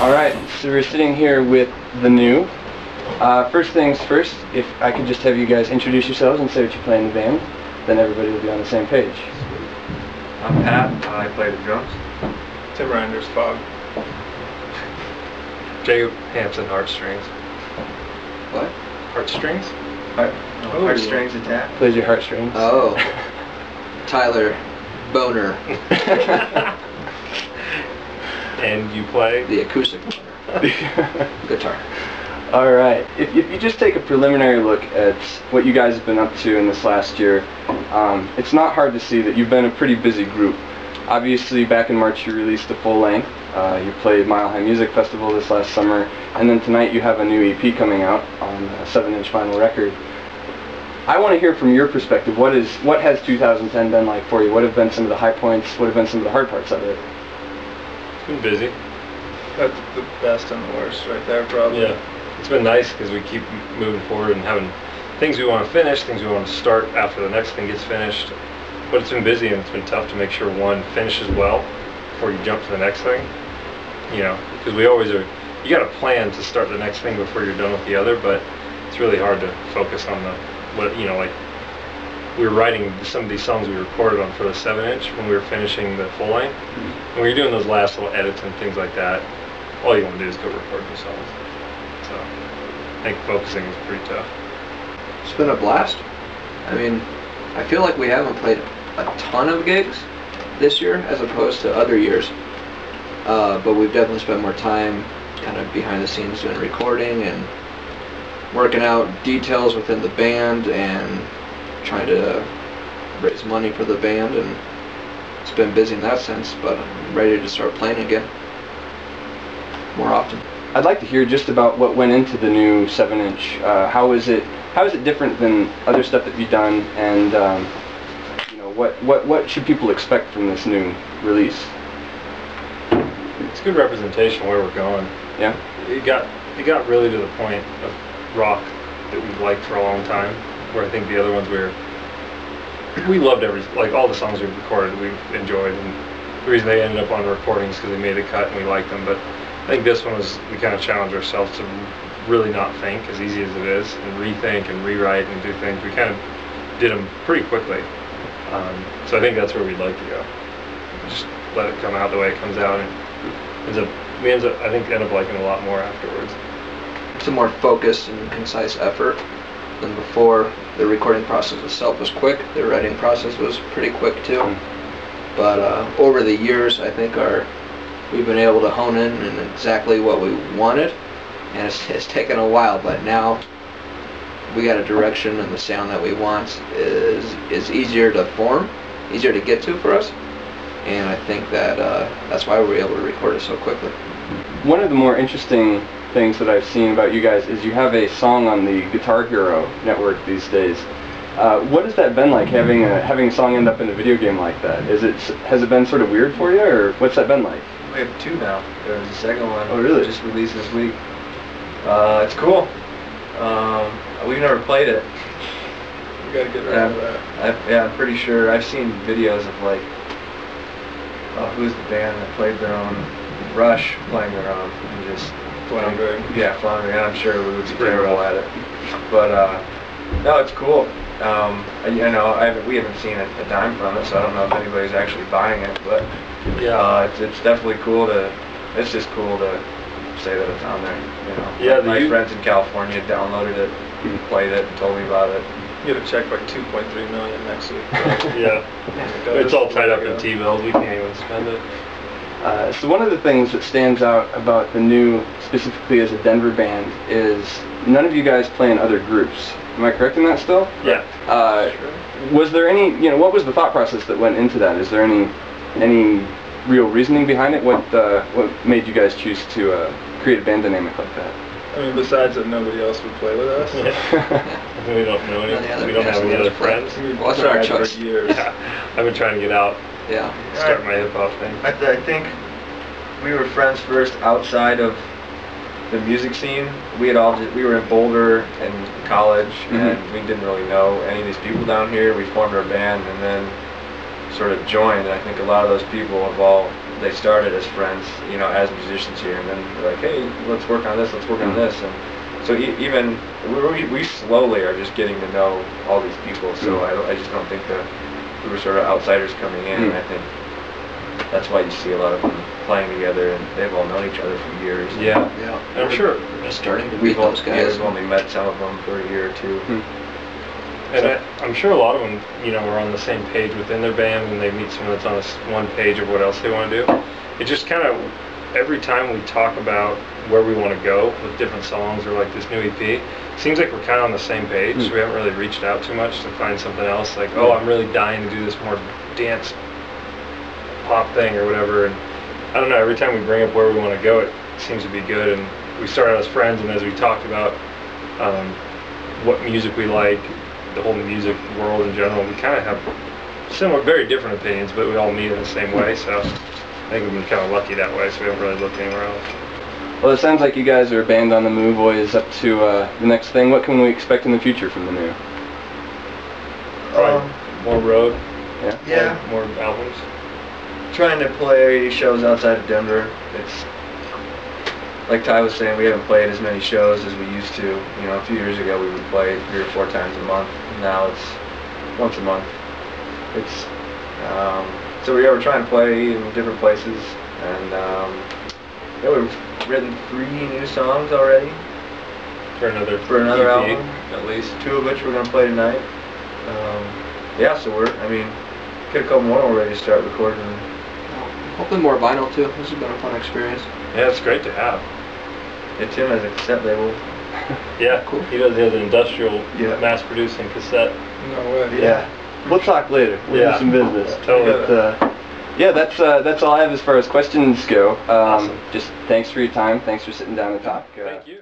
Alright, so we're sitting here with the new. First things first, if I could just have you guys introduce yourselves and say what you play in the band, then everybody will be on the same page. I'm Pat, I play the drums. Tim Reinders, Fog. Jacob Hampson, heartstrings. What? Heartstrings? Heartstrings attack. Plays your heartstrings. Oh. Tyler Boner. And you play? The acoustic guitar. Alright, if you just take a preliminary look at what you guys have been up to in this last year, it's not hard to see that you've been a pretty busy group. Obviously, back in March you released a full length. You played Mile High Music Festival this last summer, and then tonight you have a new EP coming out on a 7-inch vinyl record. I want to hear from your perspective, what has 2010 been like for you? What have been some of the high points? What have been some of the hard parts of it? It's been busy. That's the best and the worst right there, probably. Yeah. It's been nice because we keep moving forward and having things we want to finish, things we want to start after the next thing gets finished. But it's been busy and it's been tough to make sure one finishes well before you jump to the next thing. You know, because we always are, you got to plan to start the next thing before you're done with the other, but it's really hard to focus on like we were writing some of these songs we recorded on for the 7-inch when we were finishing the full length. When we were doing those last little edits and things like that, all you want to do is go record the songs. So I think focusing is pretty tough. It's been a blast. I mean, I feel like we haven't played a ton of gigs this year as opposed to other years. But we've definitely spent more time kind of behind the scenes doing recording and working out details within the band and trying to raise money for the band, and it's been busy in that sense, but I'm ready to start playing again more often. I'd like to hear just about what went into the new 7-inch. How is it different than other stuff that you've done, and you know, what should people expect from this new release? It's good representation of where we're going. Yeah. It got really to the point of rock that we've liked for a long time, where I think the other ones we loved all the songs we've recorded we've enjoyed, and the reason they ended up on recordings because they made the cut and we liked them. But I think this one we kind of challenged ourselves to really not think, as easy as it is, and rethink and rewrite and do things. We kind of did them pretty quickly, so I think that's where we'd like to go. Just let it come out the way it comes out, and we end up liking it a lot more afterwards. It's a more focused and concise effort than before. The recording process itself was quick. The writing process was pretty quick too. But over the years, I think we've been able to hone in on exactly what we wanted, and it's taken a while. But now we got a direction, and the sound that we want is easier to form, easier to get to for us. And I think that that's why we were able to record it so quickly. One of the more interesting things that I've seen about you guys is you have a song on the Guitar Hero network these days. What has that been like, having a song end up in a video game like that? Has it been sort of weird for you, or what's that been like? We have 2 now. There's the second one. Oh, really? Just released this week. It's cool. We've never played it. We gotta get around that. I'm pretty sure. I've seen videos of like, who's the band that played their own, Rush playing their own, and just floundering. Yeah, floundering. And I'm sure we would be terrible at it. But no, it's cool. We haven't seen a dime from it, so I don't know if anybody's actually buying it. But yeah, it's definitely cool it's just cool to say that it's on there. You know, yeah. My friends in California downloaded it, played it, and told me about it. You get a check like 2.3 million next week. Yeah, it's all tied up in T-bills. We can't even spend it. So one of the things that stands out about the new, specifically as a Denver band, is none of you guys play in other groups. Am I correct in that still? Yeah. Sure. Was there any, what was the thought process that went into that? Is there any real reasoning behind it? What made you guys choose to create a band dynamic like that? I mean, besides that nobody else would play with us. Yeah. We don't know any. We don't have any other friends. It wasn't our choice. For years. Yeah. I've been trying to get out. Yeah. Start my hip hop thing. I think we were friends first outside of the music scene. We were in Boulder in college, and we didn't really know any of these people down here. We formed our band and then sort of joined. And I think a lot of those people have all they started as friends, you know, as musicians here, and then they're like, hey, let's work on this, let's work on this, and so even we slowly are just getting to know all these people. So I just don't think that we were sort of outsiders coming in. And I think that's why you see a lot of them playing together, and they've all known each other for years. Yeah. And I'm sure we're just starting to meet those guys. We've only met some of them for a year or two. And I'm sure a lot of them, you know, are on the same page within their band when they meet someone that's on one page of what else they want to do. It just kind of, every time we talk about where we want to go with different songs or like this new EP, it seems like we're kind of on the same page. We haven't really reached out too much to find something else. Like, oh, I'm really dying to do this more dance pop thing or whatever. And I don't know, every time we bring up where we want to go, it seems to be good. And we started as friends, and as we talked about what music we like, the whole music world in general, we kind of have similar, very different opinions, but we all meet in the same way. So I think we've been kind of lucky that way, so we haven't really looked anywhere else. Well, it sounds like you guys are a band on the move, always up to the next thing. What can we expect in the future from the new? Probably more road. Yeah. More albums. Trying to play shows outside of Denver. It's like Ty was saying, we haven't played as many shows as we used to. You know, a few years ago we would play 3 or 4 times a month. Now it's once a month. It's so we're trying to play in different places, and yeah, we've written 3 new songs already For another EP, album. at least 2 of which we're gonna play tonight. Yeah, so get a couple more. We're ready to start recording. Hopefully more vinyl too. This has been a fun experience. Yeah, it's great to have. Yeah, Tim has a cassette label. Yeah, Cool. He has an industrial mass-producing cassette. No way. Yeah. We'll talk later. We'll do some business. Totally. But, yeah, that's all I have as far as questions go. Awesome. Just thanks for your time. Thanks for sitting down to talk. Thank you.